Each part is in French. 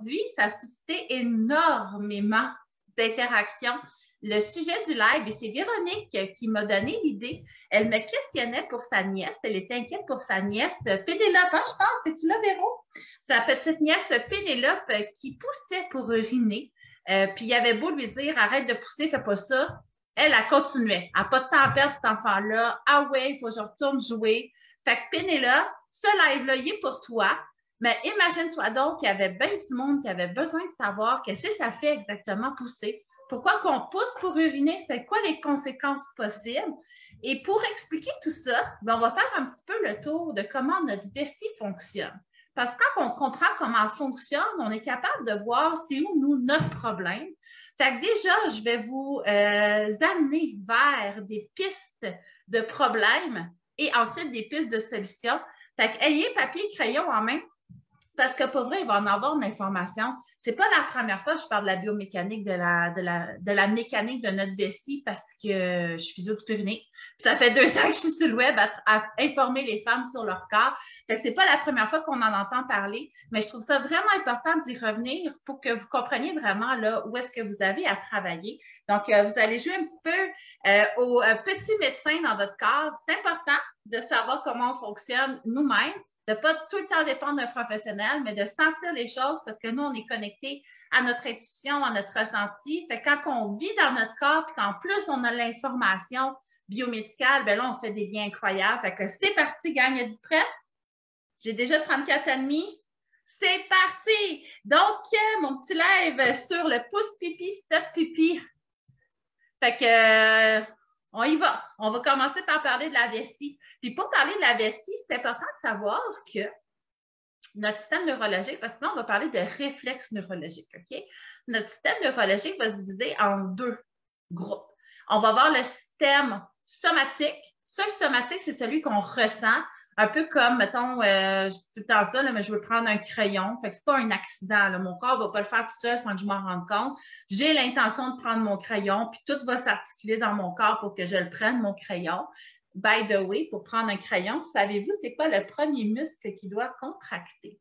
aujourd'hui, ça a suscité énormément d'interactions. Le sujet du live, et c'est Véronique qui m'a donné l'idée. Elle me questionnait pour sa nièce. Elle était inquiète pour sa nièce Pénélope, hein, je pense. Es-tu là, Véro? Sa petite nièce Pénélope qui poussait pour uriner. Puis il avait beau lui dire arrête de pousser, fais pas ça. Elle continuait. Elle n'a pas de temps à perdre, cet enfant-là. Ah ouais, il faut que je retourne jouer. Fait que Pénélope, ce live-là, il est pour toi. Mais imagine-toi donc qu'il y avait bien du monde qui avait besoin de savoir qu'est-ce que ça fait exactement pousser. Pourquoi qu'on pousse pour uriner? C'est quoi les conséquences possibles? Et pour expliquer tout ça, on va faire un petit peu le tour de comment notre vessie fonctionne. Parce que quand on comprend comment elle fonctionne, on est capable de voir c'est où, nous, notre problème. Fait que déjà, je vais vous amener vers des pistes de problèmes et ensuite des pistes de solutions. Fait que ayez papier et crayon en main. Parce que pour vrai, il va en avoir de l'information. C'est pas la première fois que je parle de la biomécanique, de la mécanique de notre vessie parce que je suis physio-périnée. Ça fait 2 ans que je suis sur le web à informer les femmes sur leur corps. Fait que c'est pas la première fois qu'on en entend parler, mais je trouve ça vraiment important d'y revenir pour que vous compreniez vraiment là, où est-ce que vous avez à travailler. Donc, vous allez jouer un petit peu au petit médecin dans votre corps. C'est important de savoir comment on fonctionne nous-mêmes, de ne pas tout le temps dépendre d'un professionnel, mais de sentir les choses parce que nous, on est connecté à notre intuition, à notre ressenti. Fait que quand on vit dans notre corps, puis qu'en plus, on a l'information biomédicale, bien là, on fait des liens incroyables. Fait que c'est parti, gang, êtes-vous prêts? J'ai déjà 34 et demi. C'est parti! Donc, mon petit live sur le pouce pipi, stop pipi. Fait que... on y va. On va commencer par parler de la vessie. Puis pour parler de la vessie, c'est important de savoir que notre système neurologique, parce que là, on va parler de réflexe neurologique, OK? Notre système neurologique va se diviser en 2 groupes. On va avoir le système somatique. Ça, le somatique, c'est celui qu'on ressent. Un peu comme, mettons, je dis tout le temps ça, là, mais je veux prendre un crayon. Fait que c'est pas un accident. Là. Mon corps ne va pas le faire tout seul sans que je m'en rende compte. J'ai l'intention de prendre mon crayon, puis tout va s'articuler dans mon corps pour que je le prenne, mon crayon. By the way, pour prendre un crayon, savez-vous, c'est quoi le premier muscle qui doit contracter?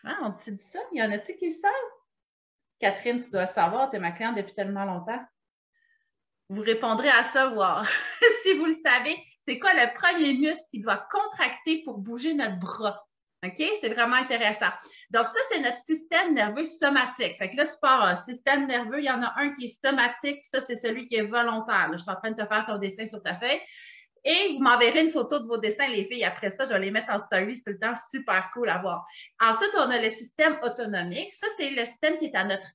Hein, on te dit ça? Il y en a-t-il qui le savent? Catherine, tu dois le savoir, tu es ma cliente depuis tellement longtemps. Vous répondrez à savoir. Si vous le savez, c'est quoi le premier muscle qui doit contracter pour bouger notre bras? OK? C'est vraiment intéressant. Donc, ça, c'est notre système nerveux somatique. Fait que là, tu pars un système nerveux, il y en a un qui est somatique, puis ça, c'est celui qui est volontaire. Là, je suis en train de te faire ton dessin sur ta feuille. Et vous m'enverrez une photo de vos dessins, les filles. Après ça, je vais les mettre en story. C'est tout le temps super cool à voir. Ensuite, on a le système autonomique. Ça, c'est le système qui est à notre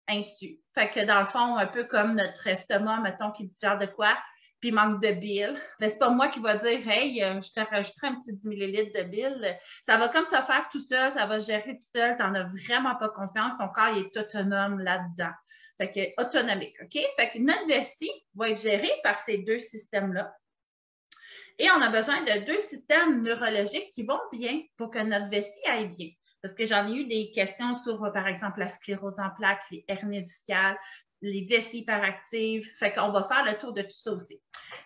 insu. Fait que dans le fond, un peu comme notre estomac, mettons, qui digère de quoi, puis manque de bile. Mais c'est pas moi qui va dire, hey, je te rajouterai un petit 10 millilitres de bile. Ça va comme ça faire tout seul, ça va gérer tout seul. Tu n'en as vraiment pas conscience. Ton corps il est autonome là-dedans. Fait que autonomique, OK? Fait que notre vessie va être gérée par ces 2 systèmes-là. Et on a besoin de 2 systèmes neurologiques qui vont bien pour que notre vessie aille bien. Parce que j'en ai eu des questions sur, par exemple, la sclérose en plaques, les hernies discales, les vessies hyperactives. Fait qu'on va faire le tour de tout ça aussi.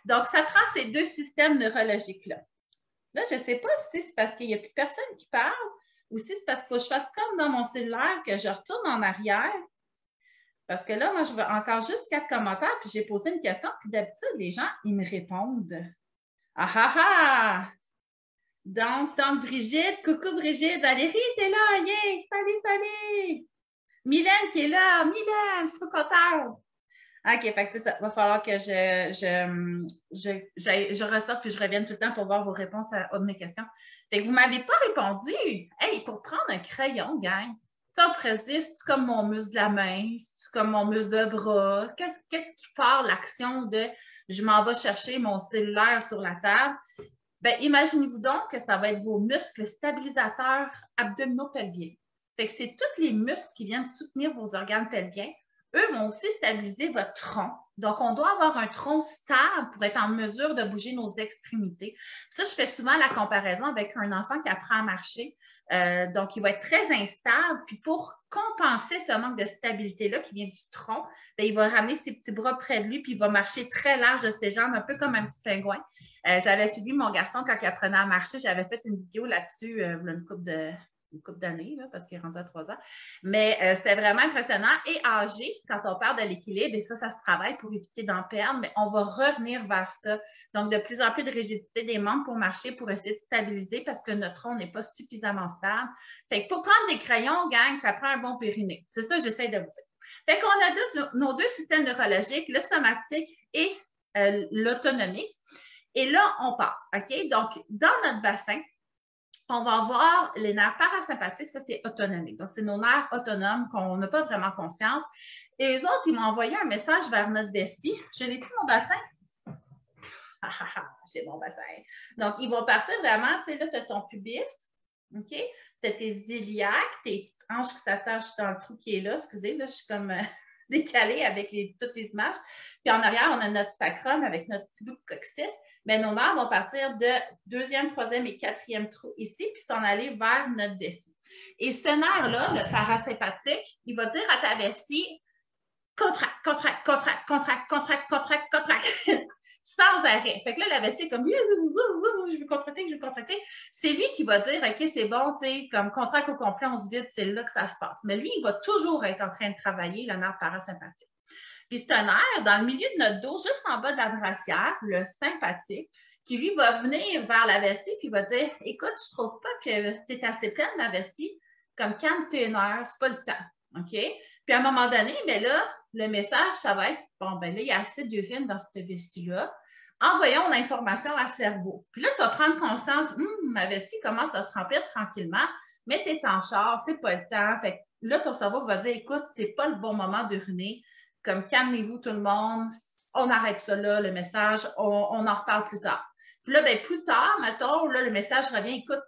Donc, ça prend ces 2 systèmes neurologiques-là. Là, je ne sais pas si c'est parce qu'il n'y a plus personne qui parle ou si c'est parce qu'il faut que je fasse comme dans mon cellulaire, que je retourne en arrière. Parce que là, moi, je veux encore juste 4 commentaires, puis j'ai posé une question, puis d'habitude, les gens, ils me répondent. Ah ah ah! Donc, Brigitte, coucou Brigitte, Valérie, t'es là, yeah, salut! Mylène qui est là, Mylène, je suis trop contente. OK, fait que c'est ça, il va falloir que je ressorte puis je revienne tout le temps pour voir vos réponses à mes questions. Fait que vous ne m'avez pas répondu. Hey, pour prendre un crayon, gang, tu sais, on pourrait se dire, c'est comme mon muscle de la main, c'est comme mon muscle de bras. Qu'est-ce qui part l'action de je m'en vais chercher mon cellulaire sur la table? Bien, imaginez-vous donc que ça va être vos muscles stabilisateurs abdominaux pelviens. Fait que c'est tous les muscles qui viennent soutenir vos organes pelviens. Eux vont aussi stabiliser votre tronc. Donc, on doit avoir un tronc stable pour être en mesure de bouger nos extrémités. Ça, je fais souvent la comparaison avec un enfant qui apprend à marcher. Donc, il va être très instable. Puis, pour compenser ce manque de stabilité-là qui vient du tronc, bien, il va ramener ses petits bras près de lui, puis il va marcher très large de ses jambes, un peu comme un petit pingouin. J'avais suivi mon garçon quand il apprenait à marcher. J'avais fait une vidéo là-dessus, une couple une couple d'années, parce qu'il est rendu à 3 ans. Mais c'était vraiment impressionnant. Et âgé, quand on parle de l'équilibre, et ça se travaille pour éviter d'en perdre, mais on va revenir vers ça. Donc, de plus en plus de rigidité des membres pour marcher, pour essayer de stabiliser parce que notre tronc n'est pas suffisamment stable. Fait que pour prendre des crayons, gang, ça prend un bon périnée. C'est ça que j'essaie de vous dire. Fait qu'on a nos deux systèmes neurologiques, le somatique et l'autonomique. Et là, on part, OK? Donc, dans notre bassin, on va avoir les nerfs parasympathiques, ça c'est autonomique. Donc, c'est nos nerfs autonomes qu'on n'a pas vraiment conscience. Et les autres, ils m'ont envoyé un message vers notre vessie. Je l'ai dit, mon bassin. C'est mon bassin. Donc, ils vont partir vraiment, tu sais, là, tu as ton pubis, OK? Tu as tes iliaques, tes petites hanches qui s'attachent dans le trou qui est là. Excusez, là, je suis comme décalée avec toutes les images. Puis en arrière, on a notre sacrum avec notre petit bout de coccyx. Mais nos nerfs vont partir de deuxième, troisième et quatrième trou ici, puis s'en aller vers notre vessie. Et ce nerf-là, le parasympathique, il va dire à ta vessie, contracte, contracte, contracte, contracte, contracte, contracte, contracte, sans arrêt. Fait que là, la vessie est comme, je veux contracter, je veux contracter. C'est lui qui va dire, OK, c'est bon, tu sais, comme contracte au complet, on se vide, c'est là que ça se passe. Mais lui, il va toujours être en train de travailler le nerf parasympathique. Puis c'est un nerf dans le milieu de notre dos, juste en bas de la brassière, le sympathique, qui lui va venir vers la vessie puis va dire, écoute, je trouve pas que tu es assez pleine, la vessie, comme calme tes nerfs, c'est pas le temps. OK? Puis à un moment donné, mais là, le message, ça va être, bon, ben là, il y a assez d'urine dans cette vessie-là. Envoyons l'information à cerveau. Puis là, tu vas prendre conscience, ma vessie commence à se remplir tranquillement, mais tu es en char, c'est pas le temps. Fait que là, ton cerveau va dire, écoute, c'est pas le bon moment d'uriner. Comme calmez-vous tout le monde, on arrête ça là, le message, on en reparle plus tard. Puis là, ben, plus tard, mettons, là, le message revient, écoute,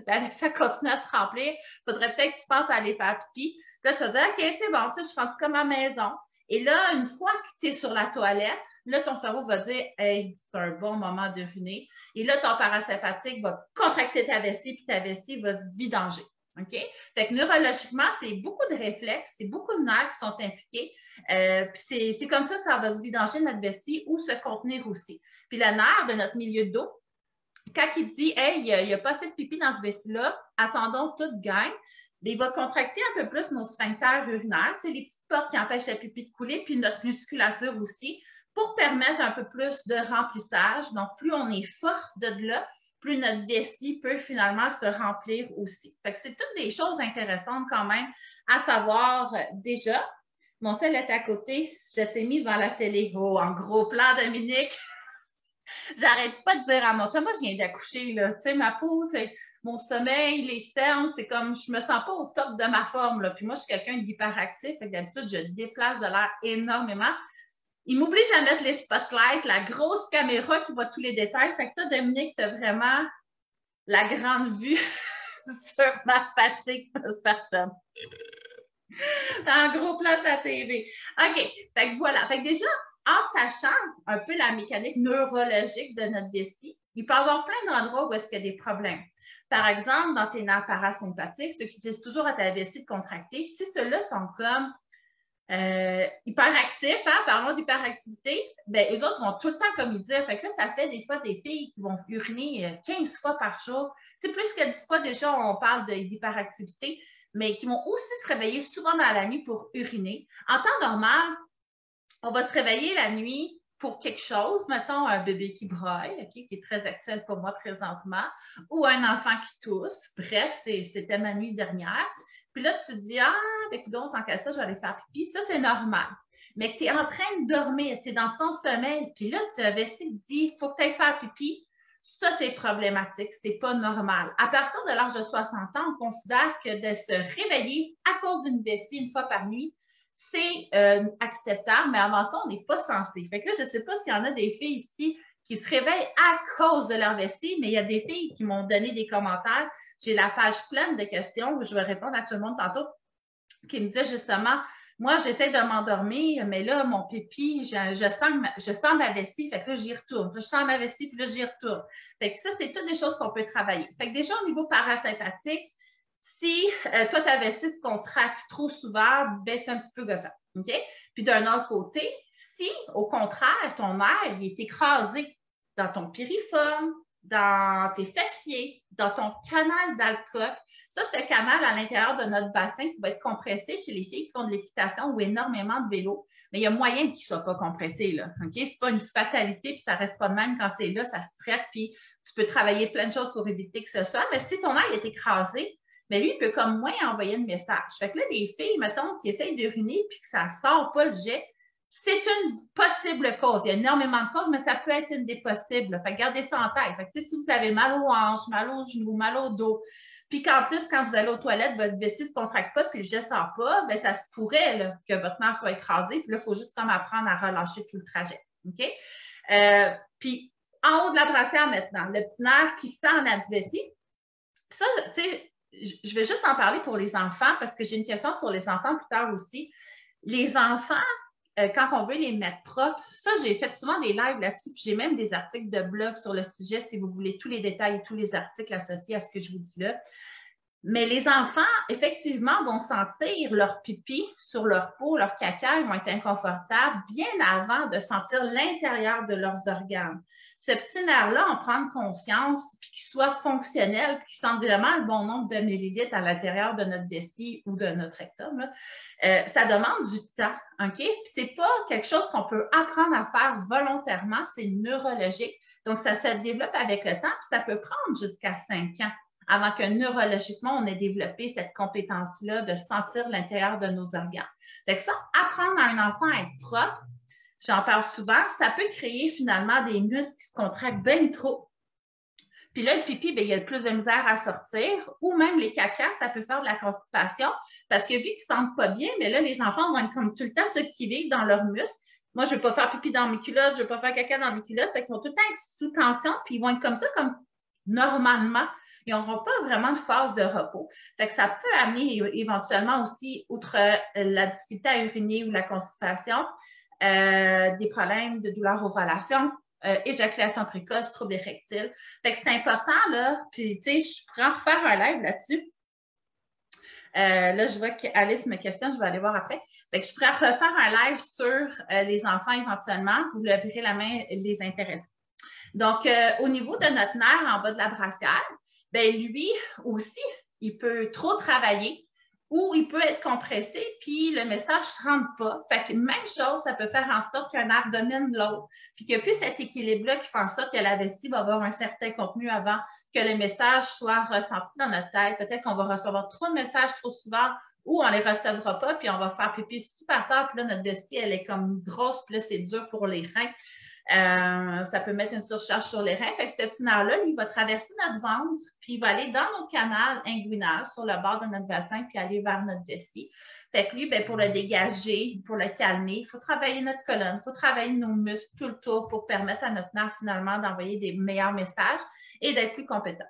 avec ça continue à se remplir, il faudrait peut-être que tu penses à aller faire pipi. Puis là, tu vas dire, OK, c'est bon, tu sais, je suis rendue comme à la maison. Et là, une fois que tu es sur la toilette, là, ton cerveau va dire, hey, c'est un bon moment d'uriner. Et là, ton parasympathique va contracter ta vessie, puis ta vessie va se vidanger. OK? Fait que neurologiquement, c'est beaucoup de réflexes, c'est beaucoup de nerfs qui sont impliqués. Puis c'est comme ça que ça va se vidanger notre vessie ou se contenir aussi. Puis le nerf de notre milieu de dos, quand il dit « Hey, il n'y a pas assez de pipi dans ce vessie-là, attendons toute gang », il va contracter un peu plus nos sphincters urinaires, les petites portes qui empêchent le pipi de couler, puis notre musculature aussi, pour permettre un peu plus de remplissage. Donc, plus on est fort de là, plus notre vessie peut finalement se remplir aussi. Fait que c'est toutes des choses intéressantes quand même à savoir déjà. Mon sel est à côté, je t'ai mis devant la télé. Oh, en gros plan, Dominique! J'arrête pas de dire à mon chum, moi, je viens d'accoucher, là. Tu sais, ma peau, c'est mon sommeil, les cernes, c'est comme, je me sens pas au top de ma forme, là. Puis moi, je suis quelqu'un d'hyperactif, fait que d'habitude, je déplace de l'air énormément. Il m'oblige à mettre les spotlights, la grosse caméra qui voit tous les détails. Fait que toi, Dominique, tu as vraiment la grande vue sur ma fatigue postpartum. En gros plan à TV. OK. Fait que voilà. Fait que déjà, en sachant un peu la mécanique neurologique de notre vessie, il peut y avoir plein d'endroits où est-ce qu'il y a des problèmes. Par exemple, dans tes nerfs parasympathiques, ceux qui disent toujours à ta vessie de contracter, si ceux-là sont comme hyperactifs, hein, parlons d'hyperactivité, ben, eux autres vont tout le temps comme ils disent. Fait que là, ça fait des fois des filles qui vont uriner 15 fois par jour. Tu sais, plus que 10 fois déjà, on parle d'hyperactivité, mais qui vont aussi se réveiller souvent dans la nuit pour uriner. En temps normal, on va se réveiller la nuit pour quelque chose, mettons un bébé qui braille, okay, qui est très actuel pour moi présentement, ou un enfant qui tousse. Bref, c'était ma nuit dernière. Puis là, tu te dis, écoute, tant qu'à ça, je vais aller faire pipi. Ça, c'est normal. Mais que tu es en train de dormir, tu es dans ton sommeil, puis là, ta vessie te dit, il faut que tu ailles faire pipi. Ça, c'est problématique, c'est pas normal. À partir de l'âge de 60 ans, on considère que de se réveiller à cause d'une vessie une fois par nuit, c'est acceptable, mais avant ça, on n'est pas censé. Fait que là, je ne sais pas s'il y en a des filles ici qui se réveillent à cause de leur vessie, mais il y a des filles qui m'ont donné des commentaires. J'ai la page pleine de questions où je vais répondre à tout le monde tantôt, qui me disait justement, moi, j'essaie de m'endormir, mais là, mon pipi, je sens ma vessie, fait que là, j'y retourne. Là, je sens ma vessie, puis là, j'y retourne. Fait que ça, c'est toutes des choses qu'on peut travailler. Fait que déjà, au niveau parasympathique, si toi, ta vessie se contracte trop souvent, ben, c'est un petit peu gossant. OK? Puis d'un autre côté, si, au contraire, ton nerf il est écrasé dans ton piriforme, dans tes fessiers, dans ton canal d'Alcock. Ça, c'est le canal à l'intérieur de notre bassin qui va être compressé chez les filles qui font de l'équitation ou énormément de vélo. Mais il y a moyen qu'il ne soit pas compressé, là. OK? Ce n'est pas une fatalité, puis ça ne reste pas de même quand c'est là, ça se traite, puis tu peux travailler plein de choses pour éviter que ce soit. Mais si ton air est écrasé, mais lui, il peut comme moins envoyer un message. Fait que là, les filles, mettons, qui essayent d'uriner puis que ça ne sort pas le jet, c'est une possible cause. Il y a énormément de causes, mais ça peut être une des possibles. Fait que gardez ça en tête. Fait que, si vous avez mal aux hanches, mal aux genoux, mal au dos, puis qu'en plus, quand vous allez aux toilettes, votre vessie ne se contracte pas puis le jet ne sort pas, bien, ça se pourrait là, que votre nerf soit écrasé. Puis là, il faut juste comme apprendre à relâcher tout le trajet. OK? Puis, en haut de la brassière maintenant, le petit nerf qui sent en vessie. Ça, tu sais, je vais juste en parler pour les enfants parce que j'ai une question sur les enfants plus tard aussi. Les enfants, quand on veut les mettre propres, ça, j'ai fait souvent des lives là-dessus, puis j'ai même des articles de blog sur le sujet si vous voulez tous les détails et tous les articles associés à ce que je vous dis là. Mais les enfants, effectivement, vont sentir leur pipi sur leur peau, leur caca, ils vont être inconfortables bien avant de sentir l'intérieur de leurs organes. Ce petit nerf-là, en prendre conscience, puis qu'il soit fonctionnel, puis qu'il sente vraiment le bon nombre de millilitres à l'intérieur de notre vessie ou de notre rectum, là, ça demande du temps, OK? Puis c'est pas quelque chose qu'on peut apprendre à faire volontairement, c'est neurologique. Donc, ça se développe avec le temps, puis ça peut prendre jusqu'à 5 ans avant que neurologiquement, on ait développé cette compétence-là de sentir l'intérieur de nos organes. Fait que ça, apprendre à un enfant à être propre, j'en parle souvent, ça peut créer finalement des muscles qui se contractent bien trop. Puis là, le pipi, bien, il y a plus de misère à sortir, ou même les cacas, ça peut faire de la constipation, parce que vu qu'ils ne sentent pas bien, mais là, les enfants vont être comme tout le temps se kiver dans leurs muscles. Moi, je ne veux pas faire pipi dans mes culottes, je ne veux pas faire caca dans mes culottes, fait qu'ils vont tout le temps être sous tension, puis ils vont être comme ça, comme normalement. Ils n'auront pas vraiment de phase de repos. Fait que ça peut amener éventuellement aussi, outre la difficulté à uriner ou la constipation, des problèmes de douleur aux relations, éjaculation précoce, troubles érectiles. Fait que c'est important, là, puis tu sais, je pourrais en refaire un live là-dessus. Là, je vois qu'Alice me questionne, je vais aller voir après. Fait que je pourrais refaire un live sur les enfants éventuellement. Vous leverez la main, les intéressés. Donc, au niveau de notre nerf en bas de la brassière, bien, lui aussi, il peut trop travailler ou il peut être compressé, puis le message ne se rend pas. Fait que même chose, ça peut faire en sorte qu'un nerf domine l'autre, puis qu'il n'y a plus cet équilibre-là qui fait en sorte que la vessie va avoir un certain contenu avant que le message soit ressenti dans notre tête. Peut-être qu'on va recevoir trop de messages trop souvent ou on ne les recevra pas, puis on va faire pipi super tard, puis là, notre vessie, elle est comme grosse, puis là, c'est dur pour les reins. Ça peut mettre une surcharge sur les reins. Fait que ce petit nerf-là, lui, va traverser notre ventre, puis il va aller dans notre canal inguinal, sur le bord de notre bassin, puis aller vers notre vessie. Fait que lui, bien, pour le dégager, pour le calmer, il faut travailler notre colonne, il faut travailler nos muscles tout le tour pour permettre à notre nerf, finalement, d'envoyer des meilleurs messages et d'être plus compétent.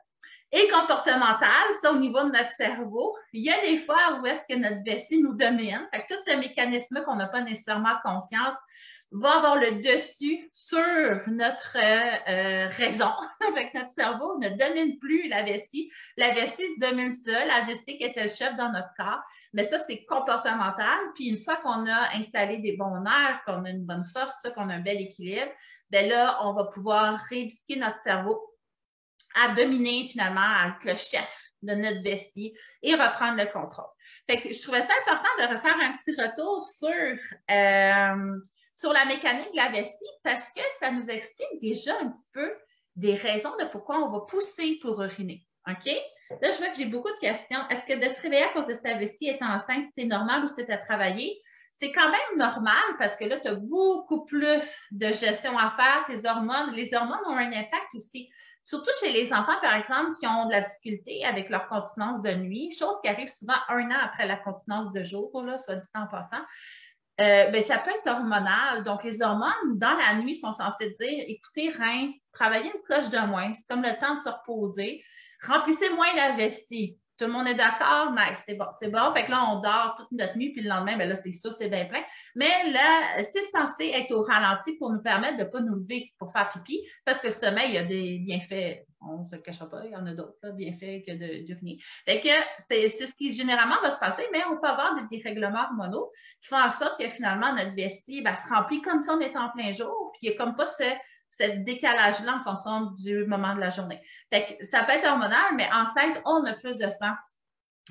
Et comportemental, ça au niveau de notre cerveau, il y a des fois où est-ce que notre vessie nous domine. Fait que tous ces mécanismes qu'on n'a pas nécessairement conscience va avoir le dessus sur notre raison. Fait que notre cerveau ne domine plus la vessie. La vessie se domine seule. La vessie est le chef dans notre corps. Mais ça, c'est comportemental. Puis une fois qu'on a installé des bons nerfs, qu'on a une bonne force, qu'on a un bel équilibre, bien là, on va pouvoir rééduquer notre cerveau à dominer finalement, à être le chef de notre vessie et reprendre le contrôle. Fait que je trouvais ça important de refaire un petit retour sur la mécanique de la vessie parce que ça nous explique déjà un petit peu des raisons de pourquoi on va pousser pour uriner. OK? Là, je vois que j'ai beaucoup de questions. Est-ce que de se réveiller à cause de sa vessie est enceinte, c'est normal ou c'est à travailler? C'est quand même normal parce que là, tu as beaucoup plus de gestion à faire, tes hormones. Les hormones ont un impact aussi. Surtout chez les enfants, par exemple, qui ont de la difficulté avec leur continence de nuit, chose qui arrive souvent 1 an après la continence de jour, là, soit dit en passant. Ben, ça peut être hormonal. Donc, les hormones, dans la nuit, sont censées dire, écoutez, rein, travaillez une coche de moins, c'est comme le temps de se reposer. Remplissez moins la vessie. Tout le monde est d'accord? Nice, c'est bon, c'est bon. Fait que là, on dort toute notre nuit, puis le lendemain, ben là, c'est sûr, c'est bien plein. Mais là, c'est censé être au ralenti pour nous permettre de ne pas nous lever pour faire pipi, parce que le sommeil, il y a des bienfaits, on ne se le cachera pas, il y en a d'autres, là, bienfaits que d'uriner. Fait que c'est ce qui généralement va se passer, mais on peut avoir des dérèglements hormonaux qui font en sorte que finalement, notre vessie, ben, se remplit comme si on était en plein jour, puis il n'y a comme pas ce décalage-là en fonction du moment de la journée. Fait que ça peut être hormonal, mais enceinte, on a plus de sang.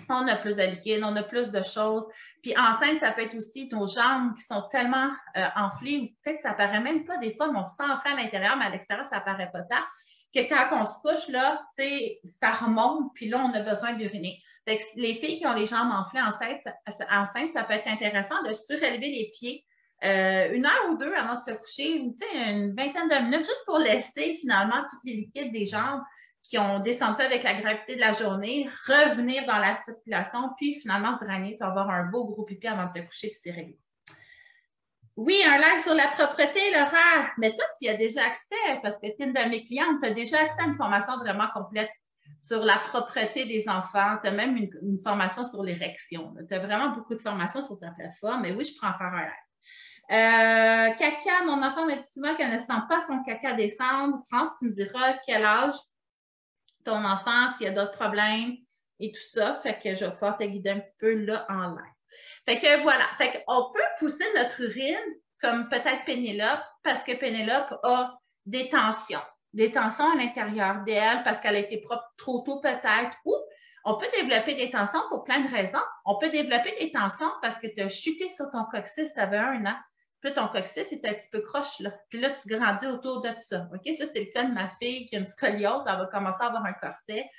On a plus de liquide, on a plus de choses. Puis enceinte, ça peut être aussi nos jambes qui sont tellement enflées, ou peut-être que ça paraît même pas des fois, mais on se sent enflé à l'intérieur, mais à l'extérieur, ça paraît pas tant, que quand on se couche, là, tu sais, ça remonte, puis là, on a besoin d'uriner. Fait que les filles qui ont les jambes enflées enceintes, ça peut être intéressant de surélever les pieds 1 heure ou 2 avant de se coucher, tu sais, une vingtaine de minutes, juste pour laisser finalement tous les liquides des jambes qui ont descendu avec la gravité de la journée, revenir dans la circulation, puis finalement se drainer, tu vas avoir un beau gros pipi avant de te coucher, puis c'est réglé. Oui, un live sur la propreté, Laura, mais toi, tu y as déjà accès, parce que tu es une de mes clientes, tu as déjà accès à une formation vraiment complète sur la propreté des enfants, tu as même une formation sur l'érection. Tu as vraiment beaucoup de formations sur ta plateforme, mais oui, je prends en faire un live. Caca, mon enfant m'a dit souvent qu'elle ne sent pas son caca descendre. France, tu me diras quel âge ton enfant, s'il y a d'autres problèmes et tout ça. Fait que je vais pouvoir te guider un petit peu là en live. Fait que voilà. Fait qu'on peut pousser notre urine comme peut-être Pénélope parce que Pénélope a des tensions à l'intérieur d'elle parce qu'elle a été propre trop tôt peut-être ou on peut développer des tensions pour plein de raisons. On peut développer des tensions parce que tu as chuté sur ton coccyx, tu avais 1 an. Puis là, ton coccyx est un petit peu croche, là. Puis là, tu grandis autour de ça. OK? Ça, c'est le cas de ma fille qui a une scoliose. Elle va commencer à avoir un corset.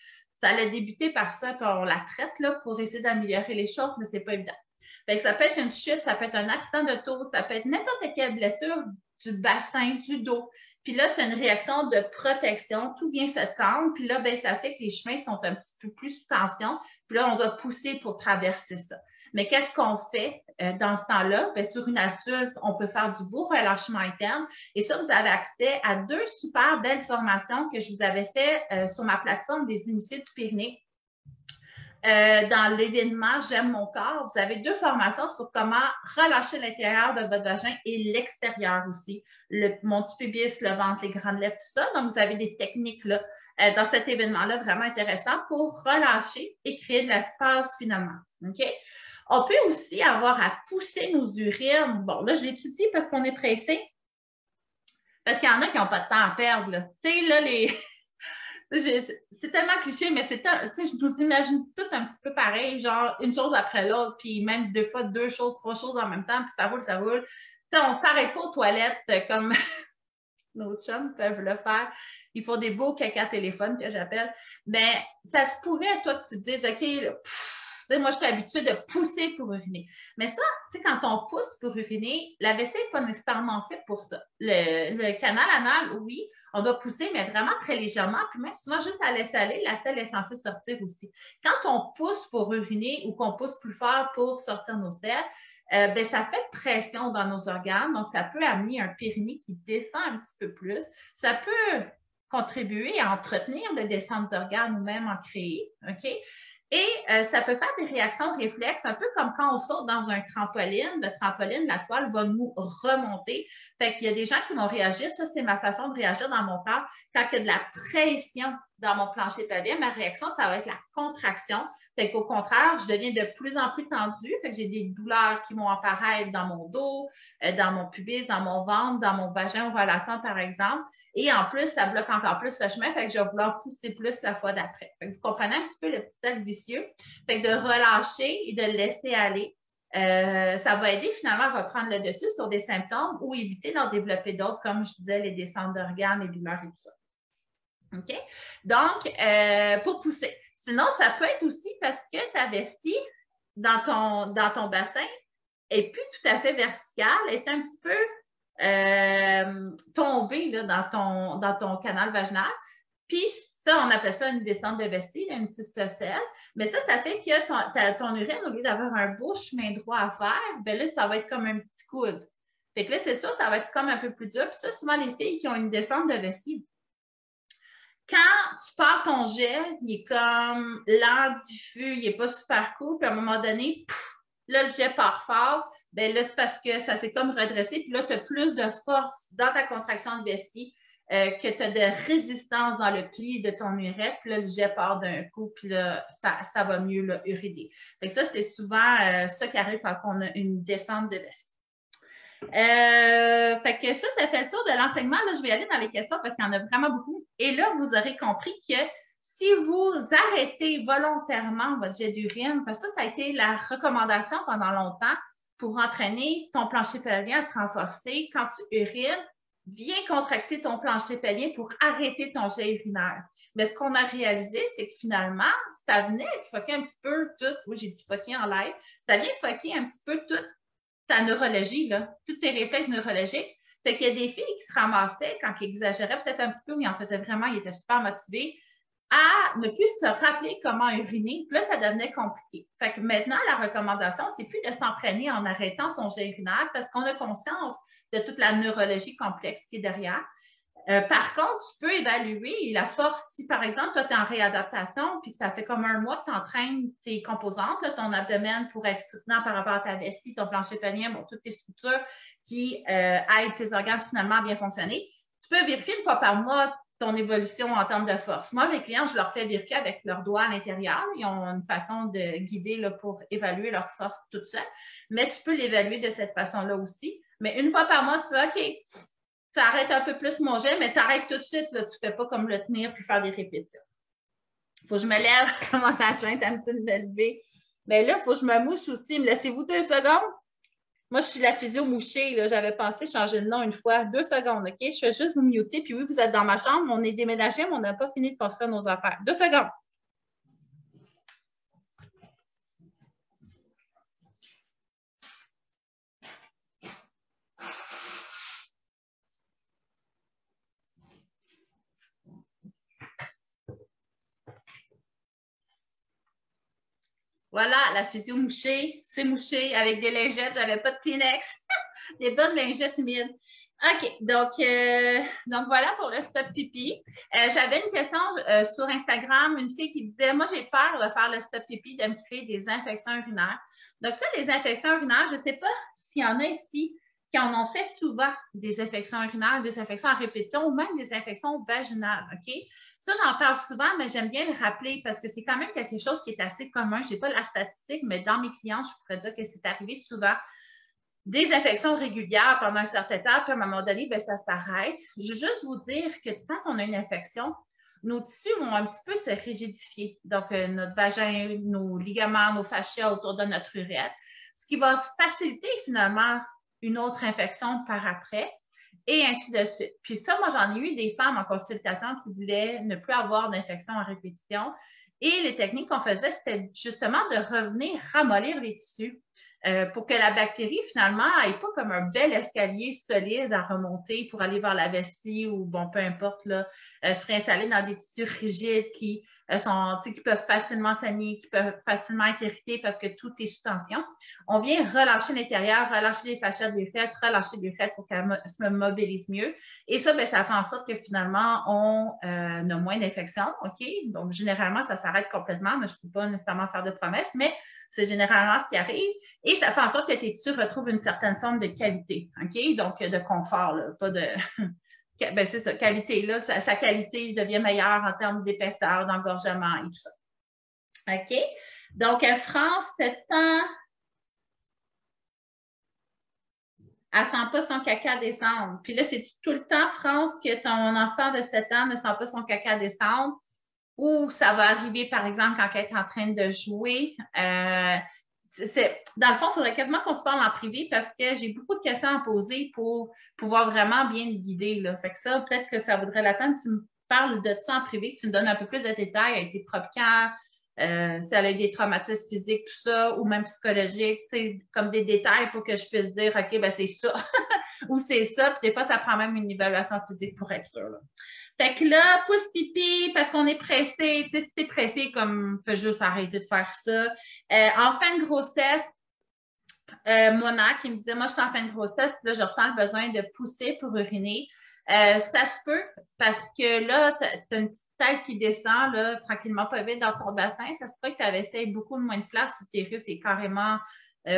Ça a débuté par ça, puis on la traite, là, pour essayer d'améliorer les choses, mais c'est pas évident. Fait que ça peut être une chute, ça peut être un accident d'auto, ça peut être n'importe quelle blessure du bassin, du dos. Puis là, tu as une réaction de protection, tout vient se tendre, puis là, ben, ça fait que les chemins sont un petit peu plus sous tension, puis là, on doit pousser pour traverser ça. Mais qu'est-ce qu'on fait dans ce temps-là? Bien, sur une adulte, on peut faire du beau relâchement interne. Et ça, vous avez accès à 2 super belles formations que je vous avais fait sur ma plateforme des Initiés du Pyrénées. Dans l'événement J'aime mon corps, vous avez 2 formations sur comment relâcher l'intérieur de votre vagin et l'extérieur aussi. Mon petit pubis, le ventre, les grandes lèvres, tout ça. Donc, vous avez des techniques là, dans cet événement-là vraiment intéressant pour relâcher et créer de l'espace finalement. OK? On peut aussi avoir à pousser nos urines. Bon, là, je l'étudie parce qu'on est pressé. Parce qu'il y en a qui n'ont pas de temps à perdre. Tu sais, là, c'est tellement cliché, mais tu sais, je nous imagine tout un petit peu pareil, genre une chose après l'autre, puis même 2 fois 2 choses, 3 choses en même temps, puis ça roule, ça roule. Tu sais, on ne s'arrête pas aux toilettes comme nos chums peuvent le faire. Il faut des beaux caca téléphones que j'appelle. Mais ça se pourrait, toi, que tu te dises, OK, moi, je suis habituée de pousser pour uriner. Mais ça, tu sais, quand on pousse pour uriner, la vessie n'est pas nécessairement faite pour ça. Le canal anal, oui, on doit pousser, mais vraiment très légèrement. Puis même souvent, juste à laisser aller, la selle est censée sortir aussi. Quand on pousse pour uriner ou qu'on pousse plus fort pour sortir nos selles, ben, ça fait pression dans nos organes. Donc, ça peut amener un périnée qui descend un petit peu plus. Ça peut contribuer à entretenir le descente d'organes ou même en créer. OK? Et ça peut faire des réactions réflexes, un peu comme quand on saute dans un trampoline. Le trampoline, la toile va nous remonter. Fait qu'il y a des gens qui vont réagir. Ça, c'est ma façon de réagir dans mon corps. Quand il y a de la pression dans mon plancher pelvien, ma réaction, ça va être la contraction. Fait qu'au contraire, je deviens de plus en plus tendue. Fait que j'ai des douleurs qui vont apparaître dans mon dos, dans mon pubis, dans mon ventre, dans mon vagin ou relâchement, par exemple. Et en plus, ça bloque encore plus le chemin, fait que je vais vouloir pousser plus la fois d'après. Fait que vous comprenez un petit peu le petit cercle vicieux. Fait que de relâcher et de le laisser aller, ça va aider finalement à reprendre le dessus sur des symptômes ou éviter d'en développer d'autres, comme je disais, les descentes d'organes, les douleurs et tout ça. OK? Donc, pour pousser. Sinon, ça peut être aussi parce que ta vessie dans ton bassin n'est plus tout à fait verticale, est un petit peu tomber là, dans ton canal vaginal. Puis ça, on appelle ça une descente de vessie, une cystocèle. Mais ça fait que ton urine, au lieu d'avoir un beau chemin droit à faire, ben là, ça va être comme un petit coude. Fait que là, c'est sûr, ça va être comme un peu plus dur. Puis ça, souvent, les filles qui ont une descente de vessie, quand tu pars ton gel, il est comme lent, diffus, il n'est pas super cool. Puis à un moment donné, là, le jet part fort. Bien là, c'est parce que ça s'est comme redressé. Puis là, tu as plus de force dans ta contraction de vessie que tu as de résistance dans le pli de ton urètre. Puis là, le jet part d'un coup. Puis là, ça va mieux là, uriner. Fait que ça, c'est souvent ça qui arrive quand on a une descente de vessie. Fait que ça fait le tour de l'enseignement. Là, je vais aller dans les questions parce qu'il y en a vraiment beaucoup. Et là, vous aurez compris que si vous arrêtez volontairement votre jet d'urine, parce que ça a été la recommandation pendant longtemps pour entraîner ton plancher pelvien à se renforcer, quand tu urines, viens contracter ton plancher pelvien pour arrêter ton jet urinaire. Mais ce qu'on a réalisé, c'est que finalement, ça venait foquer un petit peu tout, oui, j'ai dit foquer en live, ça vient foquer un petit peu tout ta neurologie, là, tous tes réflexes neurologiques. Fait qu'il y a des filles qui se ramassaient quand ils exagéraient peut-être un petit peu, mais ils en faisaient vraiment, ils étaient super motivés à ne plus se rappeler comment uriner. Puis là, ça devenait compliqué. Fait que maintenant, la recommandation, c'est plus de s'entraîner en arrêtant son jet urinaire parce qu'on a conscience de toute la neurologie complexe qui est derrière. Par contre, tu peux évaluer la force. Si, par exemple, toi, tu es en réadaptation puis que ça fait comme un mois que tu entraînes tes composantes, là, ton abdomen pour être soutenant par rapport à ta vessie, ton plancher pelvien, bon, toutes tes structures qui aident tes organes finalement à bien fonctionner. Tu peux vérifier une fois par mois ton évolution en termes de force. Moi, mes clients, je leur fais vérifier avec leurs doigts à l'intérieur. Ils ont une façon de guider là, pour évaluer leur force toute seule. Mais tu peux l'évaluer de cette façon-là aussi. Mais une fois par mois, tu vas, OK, tu arrêtes un peu plus mon jet, mais tu arrêtes tout de suite. Là, tu ne fais pas comme le tenir puis faire des répétitions. Il faut que je me lève. Comment la jointe à me lever? Mais là, il faut que je me mouche aussi. Me laissez-vous 2 secondes? Moi, je suis la physio mouchée. J'avais pensé changer de nom une fois. 2 secondes, OK? Je fais juste vous muter. Puis oui, vous êtes dans ma chambre. On est déménagé, mais on n'a pas fini de construire nos affaires. 2 secondes. Voilà, la physio mouchée, c'est mouché avec des lingettes. J'avais pas de Kleenex. Des bonnes lingettes humides. OK, donc voilà pour le stop pipi. J'avais une question sur Instagram, une fille qui disait, moi j'ai peur de faire le stop pipi, de me créer des infections urinaires. Donc ça, les infections urinaires, je ne sais pas s'il y en a ici qui en ont fait souvent des infections urinaires, des infections à répétition ou même des infections vaginales, OK? Ça, j'en parle souvent, mais j'aime bien le rappeler parce que c'est quand même quelque chose qui est assez commun. Je n'ai pas la statistique, mais dans mes clients, je pourrais dire que c'est arrivé souvent. Des infections régulières pendant un certain temps, puis à un moment donné, bien, ça s'arrête. Je veux juste vous dire que quand on a une infection, nos tissus vont un petit peu se rigidifier. Donc, notre vagin, nos ligaments, nos fascias autour de notre urètre, ce qui va faciliter finalement une autre infection par après, et ainsi de suite. Puis ça, moi, j'en ai eu des femmes en consultation qui voulaient ne plus avoir d'infection en répétition. Et les techniques qu'on faisait, c'était justement de revenir ramollir les tissus pour que la bactérie, finalement, n'aille pas comme un bel escalier solide à remonter pour aller vers la vessie ou, bon, peu importe, là, se réinstaller dans des tissus rigides qui peuvent facilement saigner, qui peuvent facilement être irrités parce que tout est sous tension. On vient relâcher l'intérieur, relâcher les fascias de l'urètre, relâcher l'urètre pour qu'elle se mobilise mieux. Et ça, bien, ça fait en sorte que finalement, on a moins d'infections, OK? Donc, généralement, ça s'arrête complètement, mais je ne peux pas nécessairement faire de promesses, mais c'est généralement ce qui arrive. Et ça fait en sorte que tes tissus retrouvent une certaine forme de qualité, OK? Donc, de confort, là, pas de... Ben, c'est ça, qualité, là, sa qualité devient meilleure en termes d'épaisseur, d'engorgement et tout ça. OK? Donc, France, 7 ans, elle ne sent pas son caca descendre. Puis là, c'est tout le temps, France, que ton enfant de 7 ans ne sent pas son caca descendre ou ça va arriver, par exemple, quand elle est en train de jouer. Dans le fond, il faudrait quasiment qu'on se parle en privé parce que j'ai beaucoup de questions à poser pour pouvoir vraiment bien le guider. Là. Fait que ça, peut-être que ça vaudrait la peine que tu me parles de ça en privé, que tu me donnes un peu plus de détails. Elle a été propre quand, si elle a eu des traumatismes physiques, tout ça, ou même psychologiques, comme des détails pour que je puisse dire, OK, ben c'est ça, ou c'est ça. Puis des fois, ça prend même une évaluation physique pour être sûr. Là. Fait que là, pousse pipi parce qu'on est pressé. Tu sais, si t'es pressé, comme, fais juste arrêter de faire ça. En fin de grossesse, Mona qui me disait, moi, je suis en fin de grossesse, puis là, je ressens le besoin de pousser pour uriner. Ça se peut parce que là, tu as une petite tête qui descend là, tranquillement pas vite dans ton bassin. Ça se peut que tu avais essayé beaucoup moins de place, l'utérus est carrément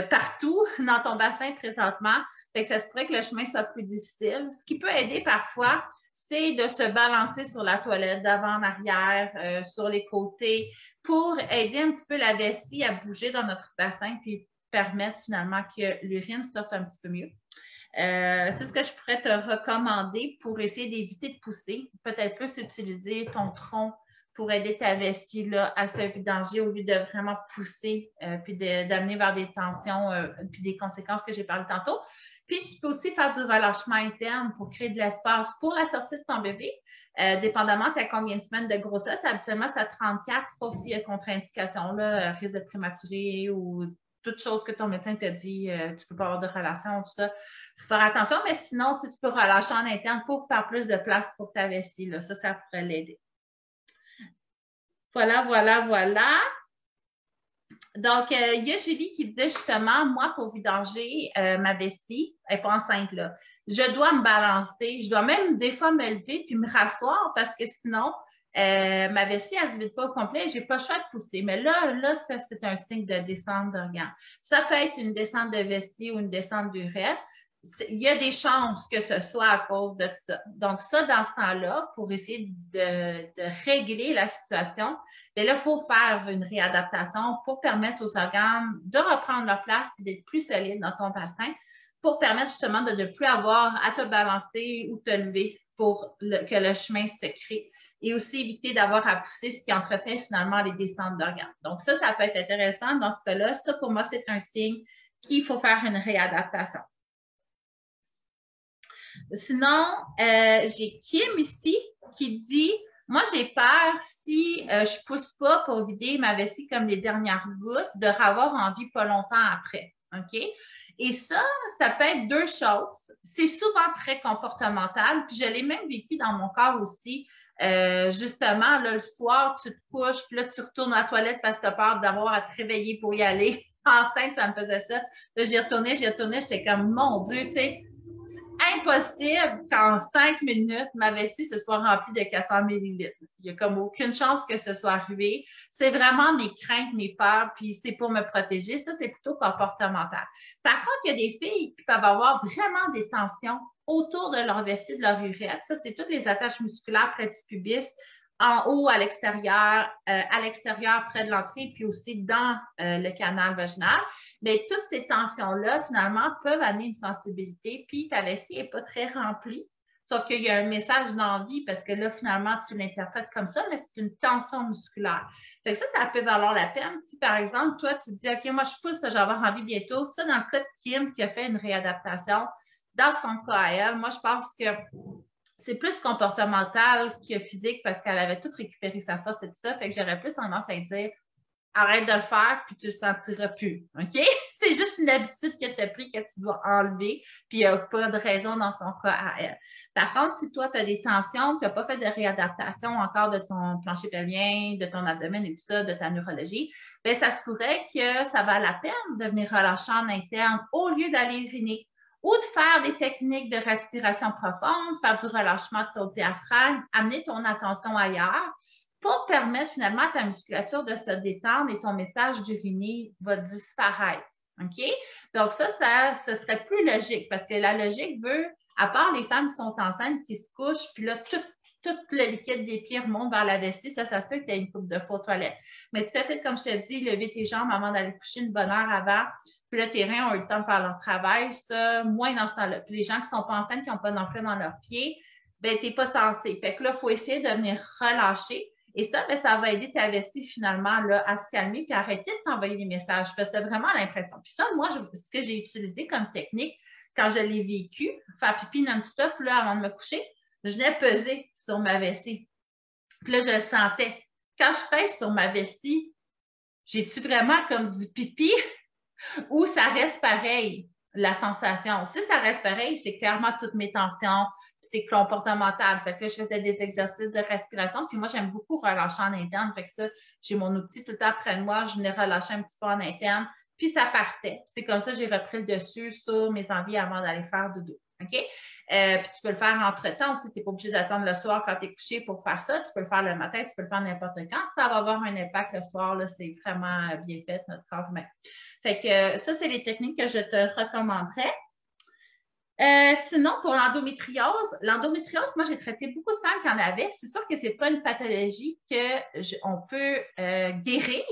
partout dans ton bassin présentement. Fait que ça se pourrait que le chemin soit plus difficile. Ce qui peut aider parfois, c'est de se balancer sur la toilette d'avant en arrière, sur les côtés, pour aider un petit peu la vessie à bouger dans notre bassin, puis permettre finalement que l'urine sorte un petit peu mieux. C'est ce que je pourrais te recommander pour essayer d'éviter de pousser. Peut-être plus utiliser ton tronc pour aider ta vessie là, à se vidanger au lieu de vraiment pousser puis d'amener vers des tensions puis des conséquences que j'ai parlé tantôt. Puis, tu peux aussi faire du relâchement interne pour créer de l'espace pour la sortie de ton bébé. Dépendamment de combien de semaines de grossesse, habituellement, c'est à 34, sauf s'il y a contre-indication, là, risque de prématuré ou toute chose que ton médecin t'a dit, tu peux pas avoir de relation, tout ça. Faut faire attention, mais sinon, tu peux relâcher en interne pour faire plus de place pour ta vessie. Là. Ça pourrait l'aider. Voilà, voilà, voilà. Donc, il y a Julie qui disait justement, moi, pour vidanger ma vessie, elle n'est pas enceinte là, je dois me balancer, je dois même des fois me lever puis me rasseoir parce que sinon, ma vessie, elle ne se vide pas au complet et je n'ai pas le choix de pousser. Mais là, ça, c'est un signe de descente d'organes. Ça peut être une descente de vessie ou une descente d'urètre. Il y a des chances que ce soit à cause de ça. Donc, ça, dans ce temps-là, pour essayer de régler la situation, bien là, il faut faire une réadaptation pour permettre aux organes de reprendre leur place et d'être plus solides dans ton bassin pour permettre justement de ne plus avoir à te balancer ou te lever pour que le chemin se crée et aussi éviter d'avoir à pousser ce qui entretient finalement les descentes d'organes. Donc, ça peut être intéressant dans ce cas-là. Ça, pour moi, c'est un signe qu'il faut faire une réadaptation. Sinon, j'ai Kim ici qui dit « Moi, j'ai peur si je ne pousse pas pour vider ma vessie comme les dernières gouttes, de avoir envie pas longtemps après. OK? » Et ça peut être deux choses. C'est souvent très comportemental, puis je l'ai même vécu dans mon corps aussi. Justement, là, le soir, tu te couches, puis là, tu retournes à la toilette parce que tu as peur d'avoir à te réveiller pour y aller. Enceinte, ça me faisait ça. Là, j'y retournais, j'étais comme, mon Dieu, tu sais, c'est impossible qu'en 5 minutes, ma vessie se soit remplie de 400 millilitres. Il n'y a comme aucune chance que ce soit arrivé. C'est vraiment mes craintes, mes peurs, puis c'est pour me protéger. Ça, c'est plutôt comportemental. Par contre, il y a des filles qui peuvent avoir vraiment des tensions autour de leur vessie, de leur urètre. Ça, c'est toutes les attaches musculaires près du pubis, en haut, à l'extérieur près de l'entrée, puis aussi dans le canal vaginal. Mais toutes ces tensions-là, finalement, peuvent amener une sensibilité, puis ta vessie n'est pas très remplie. Sauf qu'il y a un message d'envie parce que là, finalement, tu l'interprètes comme ça, mais c'est une tension musculaire. Fait que ça peut valoir la peine. Si, par exemple, toi, tu te dis, OK, moi, je pousse que je vais avoir envie bientôt. Ça, dans le cas de Kim qui a fait une réadaptation, dans son cas à elle, moi, je pense que c'est plus comportemental que physique parce qu'elle avait tout récupéré sa force et tout ça. Fait que j'aurais plus tendance à dire arrête de le faire puis tu le sentiras plus. OK? C'est juste une habitude que tu as pris que tu dois enlever puis il n'y a pas de raison dans son cas à elle. Par contre, si toi, tu as des tensions, tu n'as pas fait de réadaptation encore de ton plancher pelvien, de ton abdomen et tout ça, de ta neurologie, bien, ça se pourrait que ça va la peine de venir relâcher en interne au lieu d'aller uriner ou de faire des techniques de respiration profonde, faire du relâchement de ton diaphragme, amener ton attention ailleurs pour permettre finalement à ta musculature de se détendre et ton message d'uriner va disparaître. OK? Donc, ça, ce serait plus logique parce que la logique veut, à part les femmes qui sont enceintes, qui se couchent, puis là, tout le liquide des pieds remonte vers la vessie, ça se peut que tu aies une coupe de faux aux toilettes. Mais si tu as fait, comme je te dis, lever tes jambes avant d'aller coucher une bonne heure avant, puis là, tes reins ont eu le temps de faire leur travail, ça, moins dans ce temps-là. Puis les gens qui ne sont pas enceintes, qui n'ont pas d'enfant dans leurs pieds, ben tu n'es pas censé. Fait que là, il faut essayer de venir relâcher. Et ça, ben, ça va aider ta vessie finalement là, à se calmer puis arrêter de t'envoyer des messages parce que tu as vraiment l'impression. Puis ça, moi, ce que j'ai utilisé comme technique quand je l'ai vécu, faire pipi non-stop là, avant de me coucher, je venais peser sur ma vessie. Puis là, je le sentais. Quand je pèse sur ma vessie, j'ai-tu vraiment comme du pipi ou ça reste pareil, la sensation? Si ça reste pareil, c'est clairement toutes mes tensions, c'est comportemental. Fait que là, je faisais des exercices de respiration, puis moi, j'aime beaucoup relâcher en interne. Fait que ça, j'ai mon outil tout le temps près de moi, je venais relâcher un petit peu en interne, puis ça partait. C'est comme ça que j'ai repris le dessus sur mes envies avant d'aller faire dodo. OK? Puis tu peux le faire entre-temps aussi. Tu n'es pas obligé d'attendre le soir quand tu es couché pour faire ça. Tu peux le faire le matin, tu peux le faire n'importe quand. Ça va avoir un impact le soir. Là, c'est vraiment bien fait, notre corps humain. Fait que ça, c'est les techniques que je te recommanderais. Sinon, pour l'endométriose, moi, j'ai traité beaucoup de femmes qui en avaient. C'est sûr que ce n'est pas une pathologie qu'on peut guérir.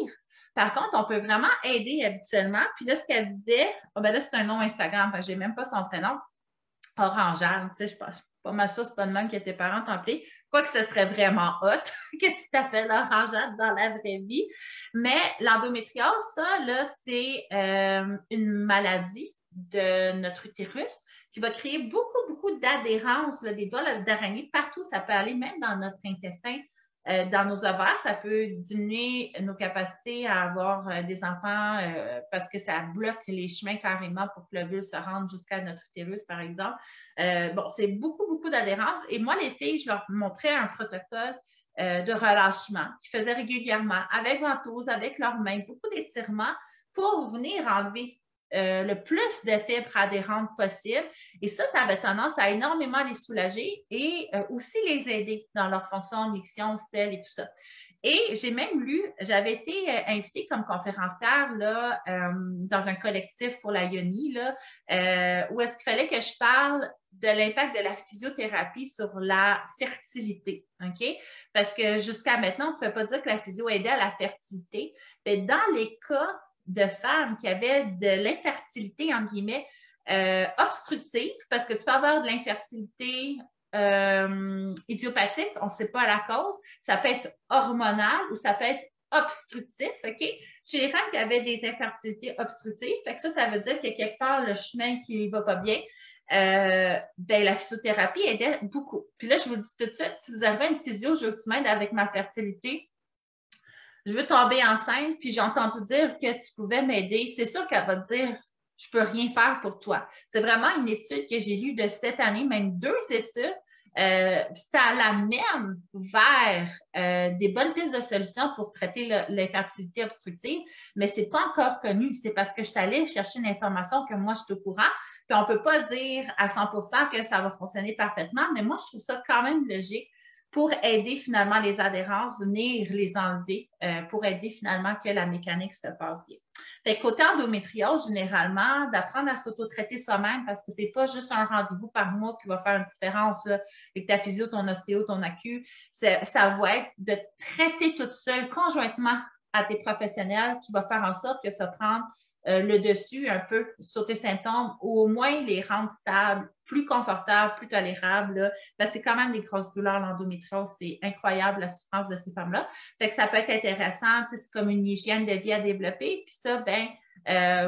Par contre, on peut vraiment aider habituellement. Puis là, ce qu'elle disait, oh ben là, c'est un nom Instagram, je n'ai même pas son prénom. Orangeade, tu sais, je suis pas mal sûre, c'est pas de même que tes parents t'ont appelé. Quoique ce serait vraiment hot que tu t'appelles Orangeade dans la vraie vie. Mais l'endométriose, ça, là, c'est une maladie de notre utérus qui va créer beaucoup d'adhérence, des doigts d'araignée partout. Ça peut aller même dans notre intestin. Dans nos ovaires, ça peut diminuer nos capacités à avoir des enfants parce que ça bloque les chemins carrément pour que l'ovule se rende jusqu'à notre utérus, par exemple. Bon, c'est beaucoup d'adhérence. Et moi, les filles, je leur montrais un protocole de relâchement qu'ils faisaient régulièrement avec ventouse, avec leurs mains, beaucoup d'étirements pour venir enlever le plus de fibres adhérentes possible. Et ça avait tendance à énormément les soulager et aussi les aider dans leur fonction, miction, sel et tout ça. Et j'ai même lu, j'avais été invitée comme conférencière là, dans un collectif pour la Yoni, là, où est-ce qu'il fallait que je parle de l'impact de la physiothérapie sur la fertilité. OK? Parce que jusqu'à maintenant, on ne pouvait pas dire que la physio aidait à la fertilité. Mais dans les cas de femmes qui avaient de l'infertilité, entre guillemets, obstructive, parce que tu peux avoir de l'infertilité idiopathique, on ne sait pas la cause, ça peut être hormonal ou ça peut être obstructif, OK? Chez les femmes qui avaient des infertilités obstructives, fait que ça veut dire que quelque part, le chemin qui ne va pas bien, ben, la physiothérapie aidait beaucoup. Puis là, je vous le dis tout de suite, si vous avez une physio, je veux que tu m'aides avec ma fertilité, je veux tomber enceinte, puis j'ai entendu dire que tu pouvais m'aider. C'est sûr qu'elle va te dire, je peux rien faire pour toi. C'est vraiment une étude que j'ai lue de cette année, même 2 études. Ça l'amène vers des bonnes pistes de solutions pour traiter l'infertilité obstructive, mais c'est pas encore connu. C'est parce que je suis allée chercher une information que moi, je suis au courant. Puis on peut pas dire à 100% que ça va fonctionner parfaitement, mais moi, je trouve ça quand même logique pour aider finalement les adhérences, venir les enlever, pour aider finalement que la mécanique se passe bien. Fait côté endométriose, généralement, d'apprendre à s'auto-traiter soi-même parce que c'est pas juste un rendez-vous par mois qui va faire une différence là, avec ta physio, ton ostéo, ton acu. Ça va être de traiter toute seule conjointement à tes professionnels qui va faire en sorte que ça prend le dessus un peu sur tes symptômes ou au moins les rendre stables, plus confortables, plus tolérables. C'est quand même des grosses douleurs, l'endométriose. C'est incroyable la souffrance de ces femmes-là. Fait que ça peut être intéressant, c'est comme une hygiène de vie à développer. Puis ça,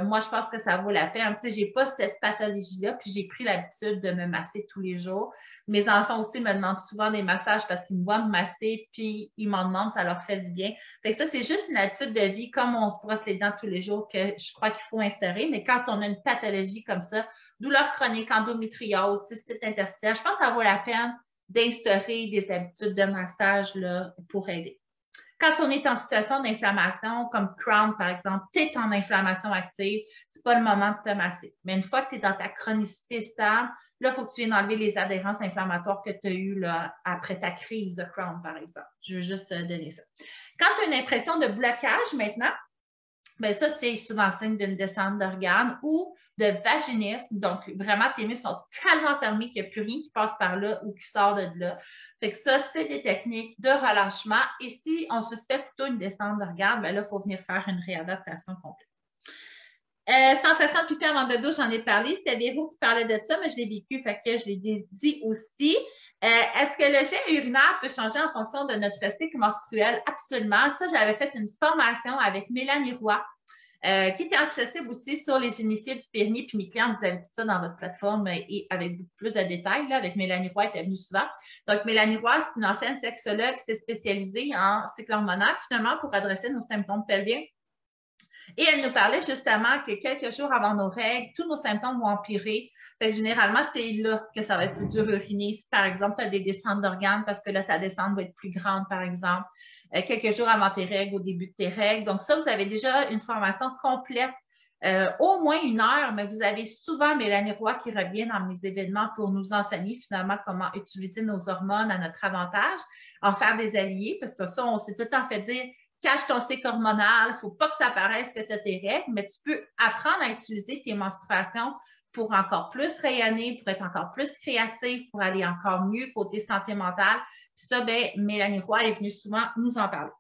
moi, je pense que ça vaut la peine. Je n'ai pas cette pathologie-là, puis j'ai pris l'habitude de me masser tous les jours. Mes enfants aussi me demandent souvent des massages parce qu'ils me voient me masser, puis ils m'en demandent, ça leur fait du bien. Fait que ça, c'est juste une habitude de vie, comme on se brosse les dents tous les jours, que je crois qu'il faut instaurer. Mais quand on a une pathologie comme ça, douleur chronique, endométriose, cystite interstitielle, je pense que ça vaut la peine d'instaurer des habitudes de massage là, pour aider. Quand on est en situation d'inflammation, comme Crohn, par exemple, tu es en inflammation active, c'est pas le moment de te masser. Mais une fois que tu es dans ta chronicité stable, là, il faut que tu viennes enlever les adhérences inflammatoires que tu as eues là, après ta crise de Crohn, par exemple. Je veux juste donner ça. Quand tu as une impression de blocage maintenant, bien, ça, c'est souvent signe d'une descente d'organes ou de vaginisme. Donc, vraiment, tes muscles sont tellement fermés qu'il n'y a plus rien qui passe par là ou qui sort de là. Fait que ça, c'est des techniques de relâchement. Et si on suspecte plutôt une descente d'organes, bien là, il faut venir faire une réadaptation complète. Sensation de pipi avant de douche, j'en ai parlé. C'était Véro qui parlait de ça, mais je l'ai vécu, fait que je l'ai dit aussi. Est-ce que le jet urinaire peut changer en fonction de notre cycle menstruel? Absolument. Ça, j'avais fait une formation avec Mélanie Roy, qui était accessible aussi sur les initiés du permis. Puis mes clients, vous avez tout ça dans votre plateforme et avec beaucoup plus de détails. Là, avec Mélanie Roy, elle est venue souvent. Donc, Mélanie Roy, c'est une ancienne sexologue qui s'est spécialisée en cycle hormonal, finalement, pour adresser nos symptômes pelviens. Et elle nous parlait justement que quelques jours avant nos règles, tous nos symptômes vont empirer. Fait que généralement, c'est là que ça va être plus dur à uriner. Si, par exemple, tu as des descentes d'organes parce que là, ta descente va être plus grande, par exemple, quelques jours avant tes règles, au début de tes règles. Donc, ça, vous avez déjà une formation complète, au moins 1 heure, mais vous avez souvent Mélanie Roy qui revient dans mes événements pour nous enseigner finalement comment utiliser nos hormones à notre avantage, en faire des alliés, parce que ça, on s'est tout le temps fait dire cache ton cycle hormonal, il ne faut pas que ça paraisse que tu as tes règles, mais tu peux apprendre à utiliser tes menstruations pour encore plus rayonner, pour être encore plus créative, pour aller encore mieux côté santé mentale. Puis ça, Mélanie Roy est venue souvent nous en parler.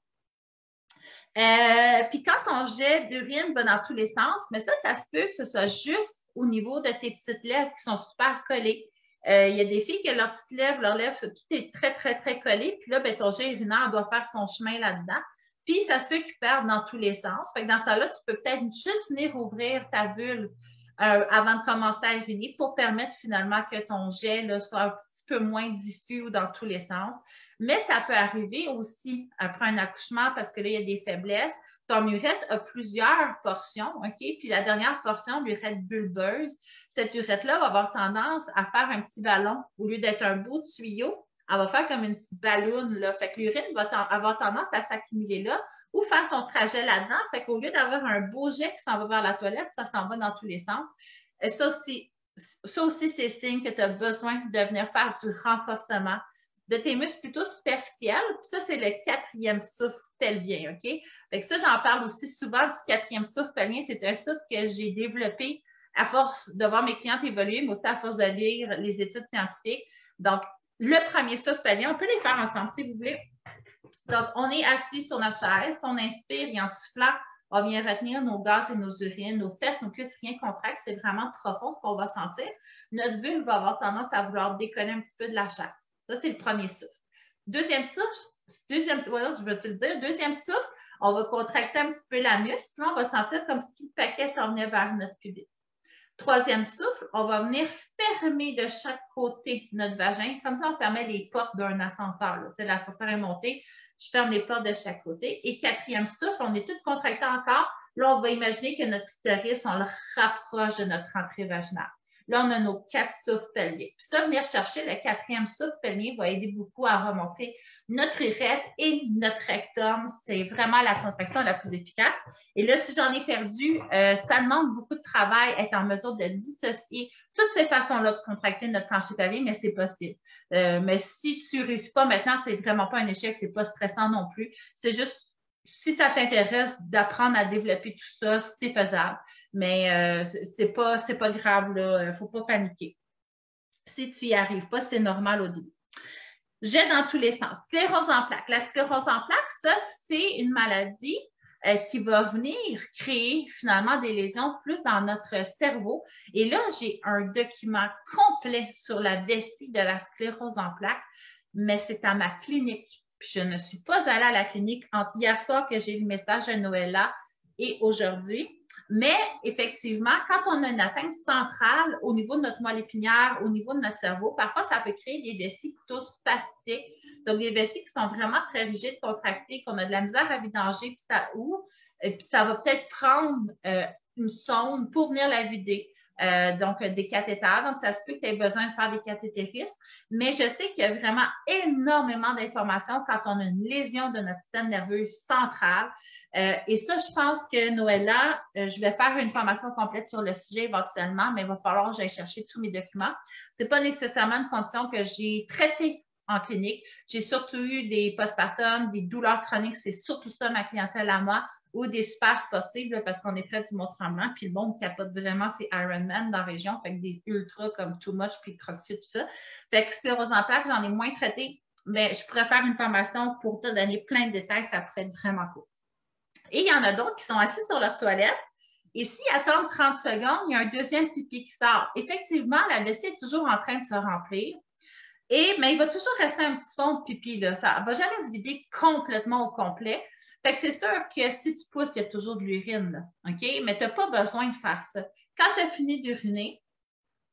Puis quand ton jet d'urine va dans tous les sens, mais ça se peut que ce soit juste au niveau de tes petites lèvres qui sont super collées. Il y a des filles qui, leurs petites lèvres, tout est très, très, très collé. Puis là, ben, ton jet urinaire doit faire son chemin là-dedans. Puis ça se peut qu'il perde dans tous les sens. Fait que dans ce temps-là, tu peux peut-être juste venir ouvrir ta vulve avant de commencer à uriner pour permettre finalement que ton jet là, soit un petit peu moins diffus ou dans tous les sens. Mais ça peut arriver aussi après un accouchement parce que là, il y a des faiblesses. Ton urètre a plusieurs portions, OK? Puis la dernière portion, l'urètre bulbeuse, cette urètre-là va avoir tendance à faire un petit ballon. Au lieu d'être un beau tuyau, elle va faire comme une petite balloune, là. Fait que l'urine va avoir tendance à s'accumuler là ou faire son trajet là-dedans. Fait qu'au lieu d'avoir un beau jet qui s'en va vers la toilette, ça s'en va dans tous les sens. Et ça aussi c'est signe que tu as besoin de venir faire du renforcement de tes muscles plutôt superficiels. Puis ça, c'est le quatrième souffle pelvien, OK? Fait que ça, j'en parle aussi souvent du quatrième souffle pelvien. C'est un souffle que j'ai développé à force de voir mes clientes évoluer, mais aussi à force de lire les études scientifiques. Donc, le premier souffle pelvien, on peut les faire ensemble si vous voulez. Donc, on est assis sur notre chaise, on inspire et en soufflant, on vient retenir nos gaz et nos urines, nos fesses, nos cuisses, rien contractent. C'est vraiment profond ce qu'on va sentir. Notre vulve va avoir tendance à vouloir décoller un petit peu de la chaise. Ça, c'est le premier souffle. Deuxième souffle, voilà, je veux te le dire. Deuxième souffle, on va contracter un petit peu l'anus. Là, on va sentir comme si tout le paquet s'en venait vers notre pubis. Troisième souffle, on va venir fermer de chaque côté notre vagin. Comme ça, on fermait les portes d'un ascenseur. L'ascenseur est monté, je ferme les portes de chaque côté. Et quatrième souffle, on est toutes contractées encore. Là, on va imaginer que notre clitoris, on le rapproche de notre entrée vaginale. Là, on a nos 4 souffles pelviens. Puis ça, venir chercher le quatrième souffle pelvien va aider beaucoup à remontrer notre urètre et notre rectum. C'est vraiment la contraction la plus efficace. Et là, si j'en ai perdu, ça demande beaucoup de travail, être en mesure de dissocier toutes ces façons-là de contracter notre plancher pelvien, mais c'est possible. Mais si tu ne réussis pas maintenant, c'est vraiment pas un échec, c'est pas stressant non plus. C'est juste si ça t'intéresse d'apprendre à développer tout ça, c'est faisable. Mais c'est pas grave, là. Il ne faut pas paniquer. Si tu n'y arrives pas, c'est normal au début. Jet dans tous les sens. Sclérose en plaques. La sclérose en plaques, ça, c'est une maladie qui va venir créer finalement des lésions plus dans notre cerveau. Et là, j'ai un document complet sur la vessie de la sclérose en plaques, mais c'est à ma clinique. Puis je ne suis pas allée à la clinique entre hier soir que j'ai eu le message de Noëlla et aujourd'hui. Mais effectivement, quand on a une atteinte centrale au niveau de notre moelle épinière, au niveau de notre cerveau, parfois ça peut créer des vessies plutôt spastiques. Donc, des vessies qui sont vraiment très rigides, contractées, qu'on a de la misère à vidanger, puis ça ouvre. Et puis ça va peut-être prendre une sonde pour venir la vider. Donc, des cathéters. Donc, ça se peut que tu aies besoin de faire des cathétérismes. Mais je sais qu'il y a vraiment énormément d'informations quand on a une lésion de notre système nerveux central. Et ça, je pense que Noëlla, je vais faire une formation complète sur le sujet éventuellement, mais il va falloir que j'aille chercher tous mes documents. Ce n'est pas nécessairement une condition que j'ai traitée en clinique. J'ai surtout eu des postpartum, des douleurs chroniques. C'est surtout ça ma clientèle à moi. Ou des super sportifs, là, parce qu'on est près du Mont-Tremblant, puis le monde capote vraiment, c'est Ironman dans la région, fait que des ultras comme Too Much, puis CrossFit, tout ça. Fait que sclérose en plaques, j'en ai moins traité, mais je pourrais faire une formation pour te donner plein de détails, ça pourrait être vraiment cool. Et il y en a d'autres qui sont assis sur leur toilette, et s'ils attendent 30 secondes, il y a un deuxième pipi qui sort. Effectivement, la vessie est toujours en train de se remplir, mais il va toujours rester un petit fond de pipi, là. Ça ne va jamais se vider complètement au complet. Fait que c'est sûr que si tu pousses, il y a toujours de l'urine, là, OK? Mais tu n'as pas besoin de faire ça. Quand tu as fini d'uriner,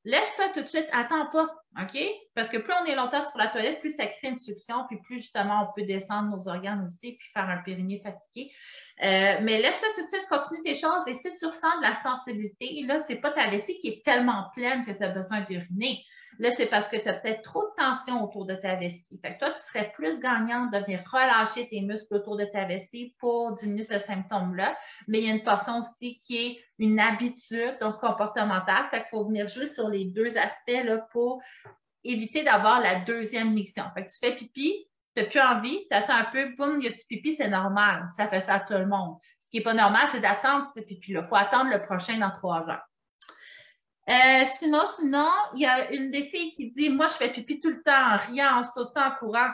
lève-toi tout de suite, attends pas, OK? Parce que plus on est longtemps sur la toilette, plus ça crée une succion, puis plus justement on peut descendre nos organes aussi, puis faire un périnée fatigué. Mais lève-toi tout de suite, continue tes choses, et si tu ressens de la sensibilité, là, c'est pas ta vessie qui est tellement pleine que tu as besoin d'uriner. Là, c'est parce que tu as peut-être trop de tension autour de ta vessie. Fait que toi, tu serais plus gagnante de venir relâcher tes muscles autour de ta vessie pour diminuer ce symptôme-là. Mais il y a une portion aussi qui est une habitude, donc comportementale. Fait qu'il faut venir jouer sur les deux aspects là, pour éviter d'avoir la deuxième miction. Fait que tu fais pipi, tu n'as plus envie, tu attends un peu, boum, il y a du pipi, c'est normal. Ça fait ça à tout le monde. Ce qui n'est pas normal, c'est d'attendre ce pipi-là. Il faut attendre le prochain dans 3 heures. Sinon, il y a une des filles qui dit « Moi, je fais pipi tout le temps, en riant, en sautant, en courant.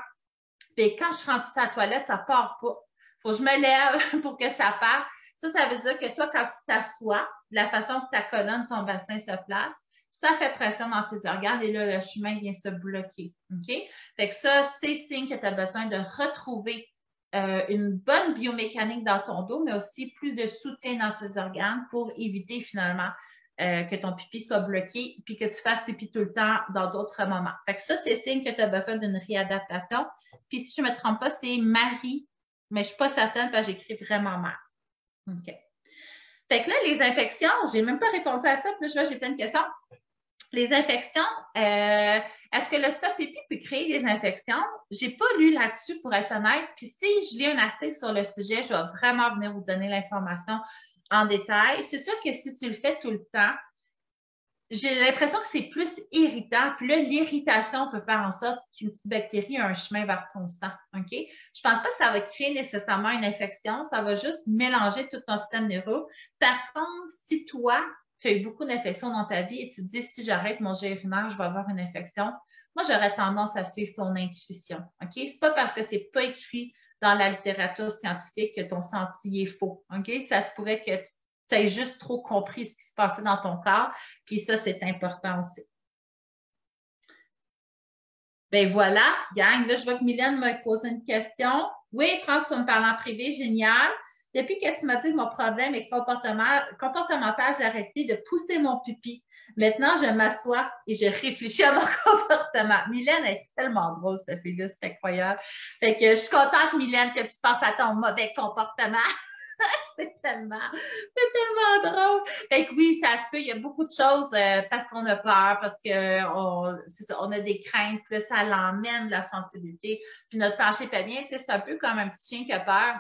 Puis quand je rentre à la toilette, ça part pas. faut que je me lève pour que ça parte. Ça veut dire que toi, quand tu t'assois, la façon que ta colonne, ton bassin se place, ça fait pression dans tes organes et là, le chemin vient se bloquer. OK? Fait que ça, c'est signe que tu as besoin de retrouver une bonne biomécanique dans ton dos, mais aussi plus de soutien dans tes organes pour éviter finalement que ton pipi soit bloqué puis que tu fasses pipi tout le temps dans d'autres moments. Fait que ça, c'est signe que tu as besoin d'une réadaptation. Puis si je ne me trompe pas, c'est Marie, mais je ne suis pas certaine parce que j'écris vraiment mal. OK. Fait que là, les infections, je n'ai même pas répondu à ça, puis là, je vois, j'ai plein de questions. Les infections, est-ce que le stop pipi peut créer des infections? Je n'ai pas lu là-dessus pour être honnête. Puis si je lis un article sur le sujet, je vais vraiment venir vous donner l'information en détail. C'est sûr que si tu le fais tout le temps, j'ai l'impression que c'est plus irritant. Puis là, l'irritation peut faire en sorte qu'une petite bactérie a un chemin vers ton sang. OK? Je pense pas que ça va créer nécessairement une infection. Ça va juste mélanger tout ton système nerveux. Par contre, si toi, tu as eu beaucoup d'infections dans ta vie et tu te dis, si j'arrête mon jet urinaire, je vais avoir une infection, moi, j'aurais tendance à suivre ton intuition. OK? C'est pas parce que c'est pas écrit dans la littérature scientifique que ton senti est faux. OK? Ça se pourrait que tu as juste trop compris ce qui se passait dans ton corps. Puis ça, c'est important aussi. Ben voilà, gang. Là, je vois que Mylène m'a posé une question. Oui, France, tu me parles en privé, génial. Depuis que tu m'as dit que mon problème est comportemental, j'ai arrêté de pousser mon pipi. Maintenant, je m'assois et je réfléchis à mon comportement. Mylène est tellement drôle, cette fille-là, c'est incroyable. Fait que je suis contente, Mylène, que tu penses à ton mauvais comportement. C'est tellement drôle. Fait que oui, ça se peut, il y a beaucoup de choses parce qu'on a peur, parce on a des craintes, plus ça l'emmène la sensibilité. Puis notre plancher pelvien, c'est un peu comme un petit chien qui a peur.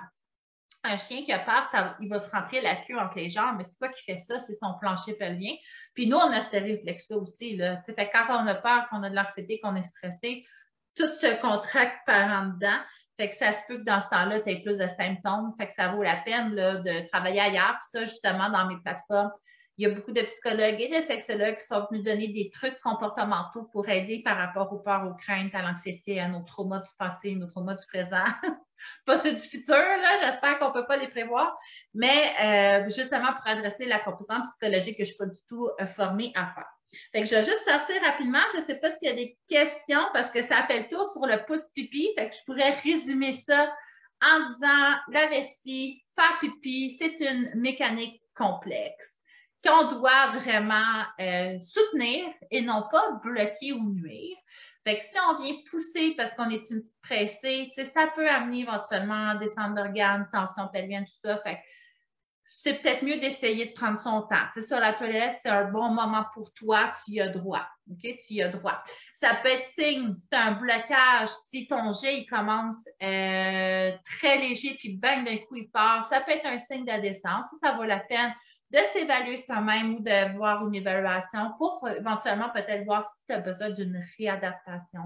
Un chien qui a peur, il va se rentrer la queue entre les jambes, mais c'est quoi qui fait ça? C'est son plancher pelvien. Puis nous, on a ce réflexe-là aussi. Là. Fait que quand on a peur, qu'on a de l'anxiété, qu'on est stressé, tout se contracte par en dedans. Fait que ça se peut que dans ce temps-là, tu aies plus de symptômes. Fait que ça vaut la peine là, de travailler ailleurs. Puis ça, justement, dans mes plateformes, il y a beaucoup de psychologues et de sexologues qui sont venus donner des trucs comportementaux pour aider par rapport aux peurs, aux craintes, à l'anxiété, à nos traumas du passé, nos traumas du présent. Pas ceux du futur, là, j'espère qu'on ne peut pas les prévoir, mais justement pour adresser la composante psychologique que je ne suis pas du tout formée à faire. Fait que je vais juste sortir rapidement. Je ne sais pas s'il y a des questions parce que ça appelle tout sur le pouce pipi. Fait que je pourrais résumer ça en disant la vessie, faire pipi, c'est une mécanique complexe qu'on doit vraiment soutenir et non pas bloquer ou nuire. Fait que si on vient pousser parce qu'on est une petite pressée, ça peut amener éventuellement descente d'organes, tension pelvienne, tout ça. Fait que c'est peut-être mieux d'essayer de prendre son temps. Tu sais, sur la toilette, c'est un bon moment pour toi, tu y as droit. OK? Tu y as droit. Ça peut être signe, c'est un blocage, si ton jet il commence très léger, puis bang, d'un coup, il part, ça peut être un signe de descente. Ça vaut la peine de s'évaluer soi-même ou de voir une évaluation pour éventuellement peut-être voir si tu as besoin d'une réadaptation.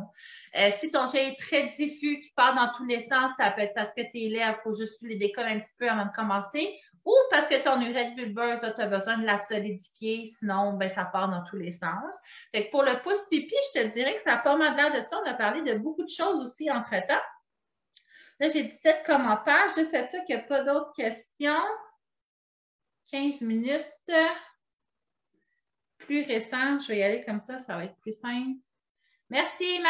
Si ton jet est très diffus, qui part dans tous les sens, ça peut être parce que tes lèvres, il faut juste les décoller un petit peu avant de commencer, ou parce que ton urètre bulbeuse, tu as besoin de la solidifier, sinon, ben, ça part dans tous les sens. Fait que pour le pouce pipi, je te dirais que ça a pas mal l'air de ça. On a parlé de beaucoup de choses aussi entre-temps. Là, j'ai 17 commentaires. Juste être sûr qu'il n'y a pas d'autres questions. 15 minutes. Plus récent, je vais y aller comme ça va être plus simple. Merci,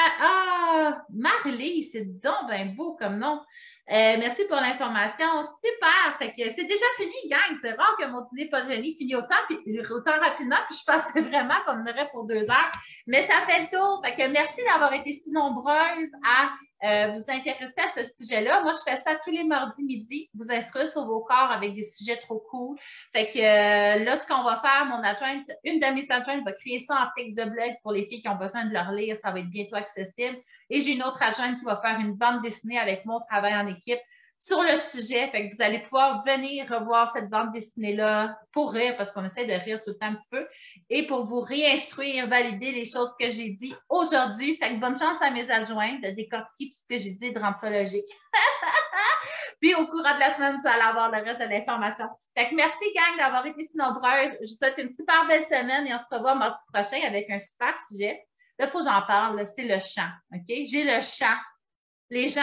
Marley, c'est donc bien beau comme nom. Merci pour l'information. Super! Fait que c'est déjà fini, gang. C'est rare que mon dîner pas gêné finisse autant rapidement, puis je pensais vraiment qu'on en aurait pour 2 heures. Mais ça fait le tour. Fait que merci d'avoir été si nombreuses à vous intéresser à ce sujet-là. Moi, je fais ça tous les mardis midi, vous instruire sur vos corps avec des sujets trop cool. Fait que là, ce qu'on va faire, une de mes adjointes va créer ça en texte de blog pour les filles qui ont besoin de le relire. Ça va être bientôt accessible. Et j'ai une autre adjointe qui va faire une bande dessinée avec mon travail en équipe sur le sujet. Fait que vous allez pouvoir venir revoir cette bande dessinée-là pour rire, parce qu'on essaie de rire tout le temps un petit peu, et pour vous réinstruire, valider les choses que j'ai dit aujourd'hui. Fait que bonne chance à mes adjointes de décortiquer tout ce que j'ai dit et de rendre ça logique. Puis au courant de la semaine, vous allez avoir le reste de l'information. Fait que merci, gang, d'avoir été si nombreuses. Je vous souhaite une super belle semaine et on se revoit mardi prochain avec un super sujet. Là, il faut que j'en parle, c'est le chant. OK? J'ai le chant les gens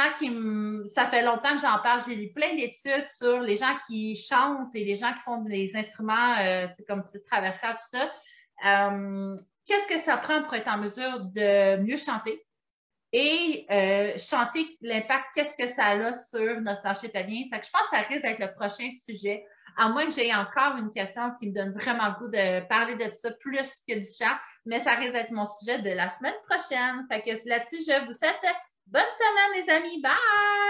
ça fait longtemps que j'en parle, j'ai lu plein d'études sur les gens qui chantent et les gens qui font des instruments comme traversière, tout ça. Qu'est-ce que ça prend pour être en mesure de mieux chanter? Et chanter, l'impact, qu'est-ce que ça a sur notre plancher pelvien? Fait que je pense que ça risque d'être le prochain sujet, à moins que j'aie encore une question qui me donne vraiment le goût de parler de ça plus que du chant, mais ça risque d'être mon sujet de la semaine prochaine. Fait que là-dessus, je vous souhaite bonne semaine, les amis. Bye!